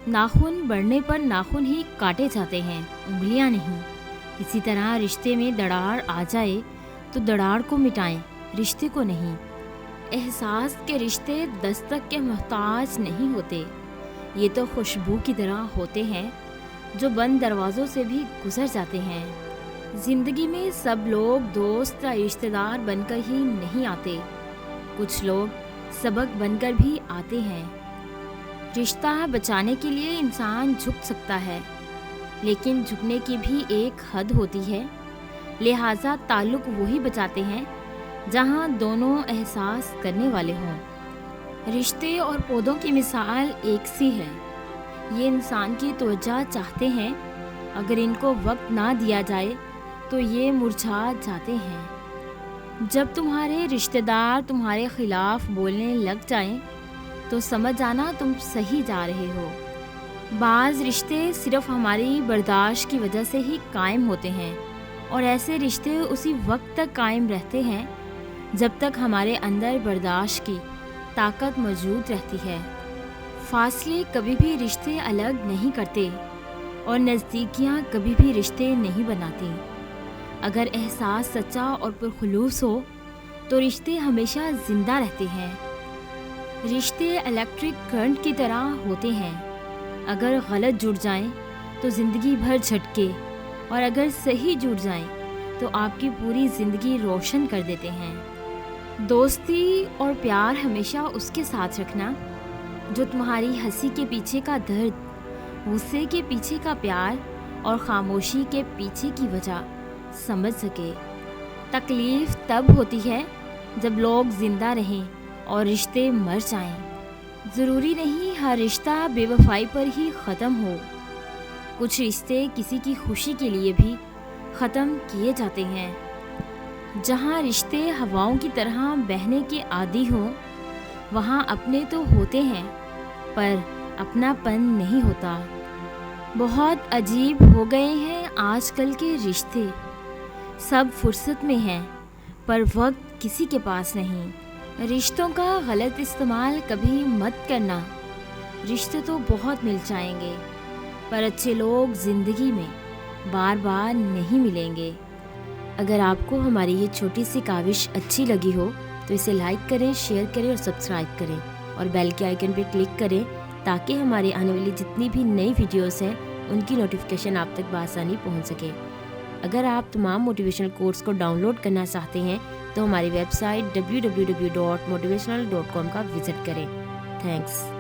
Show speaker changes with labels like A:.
A: नाखून बढ़ने पर नाखून ही काटे जाते हैं, उंगलियां नहीं। इसी तरह रिश्ते में दरार आ जाए तो दरार को मिटाएं, रिश्ते को नहीं। एहसास के रिश्ते दस्तक के मोहताज नहीं होते, ये तो खुशबू की तरह होते हैं जो बंद दरवाज़ों से भी गुजर जाते हैं। ज़िंदगी में सब लोग दोस्त या रिश्तेदार बनकर ही नहीं आते, कुछ लोग सबक बनकर भी आते हैं। रिश्ता बचाने के लिए इंसान झुक सकता है, लेकिन झुकने की भी एक हद होती है। लिहाजा ताल्लुक़ वही बचाते हैं जहाँ दोनों एहसास करने वाले हों। रिश्ते और पौधों की मिसाल एक सी है, ये इंसान की तवज्जो चाहते हैं, अगर इनको वक्त ना दिया जाए तो ये मुरझा जाते हैं। जब तुम्हारे रिश्तेदार तुम्हारे खिलाफ बोलने लग जाएं, तो समझ जाना तुम सही जा रहे हो। बाज़ रिश्ते सिर्फ हमारी बर्दाश्त की वजह से ही कायम होते हैं, और ऐसे रिश्ते उसी वक्त तक कायम रहते हैं जब तक हमारे अंदर बर्दाश्त की ताकत मौजूद रहती है। फासले कभी भी रिश्ते अलग नहीं करते, और नज़दीकियाँ कभी भी रिश्ते नहीं बनाती। अगर एहसास सच्चा और पुरखुलूस हो तो रिश्ते हमेशा ज़िंदा रहते हैं। रिश्ते इलेक्ट्रिक करंट की तरह होते हैं, अगर गलत जुड़ जाएं तो ज़िंदगी भर झटके, और अगर सही जुड़ जाएं तो आपकी पूरी ज़िंदगी रोशन कर देते हैं। दोस्ती और प्यार हमेशा उसके साथ रखना जो तुम्हारी हंसी के पीछे का दर्द, गुस्से के पीछे का प्यार और खामोशी के पीछे की वजह समझ सके। तकलीफ़ तब होती है जब लोग ज़िंदा रहें और रिश्ते मर जाएं। ज़रूरी नहीं हर रिश्ता बेवफाई पर ही ख़त्म हो, कुछ रिश्ते किसी की खुशी के लिए भी ख़त्म किए जाते हैं। जहाँ रिश्ते हवाओं की तरह बहने के आदी हों, वहाँ अपने तो होते हैं पर अपनापन नहीं होता। बहुत अजीब हो गए हैं आजकल के रिश्ते, सब फुर्सत में हैं पर वक्त किसी के पास नहीं। रिश्तों का गलत इस्तेमाल कभी मत करना, रिश्ते तो बहुत मिल जाएंगे पर अच्छे लोग ज़िंदगी में बार बार नहीं मिलेंगे। अगर आपको हमारी ये छोटी सी काविश अच्छी लगी हो तो इसे लाइक करें, शेयर करें और सब्सक्राइब करें, और बेल के आइकन पर क्लिक करें ताकि हमारी आने वाली जितनी भी नई वीडियोस हैं उनकी नोटिफिकेशन आप तक बआसानी पहुंच सके। अगर आप तमाम मोटिवेशनल कोर्स को डाउनलोड करना चाहते हैं तो हमारी वेबसाइट www.motivational.com का विज़िट करें। थैंक्स।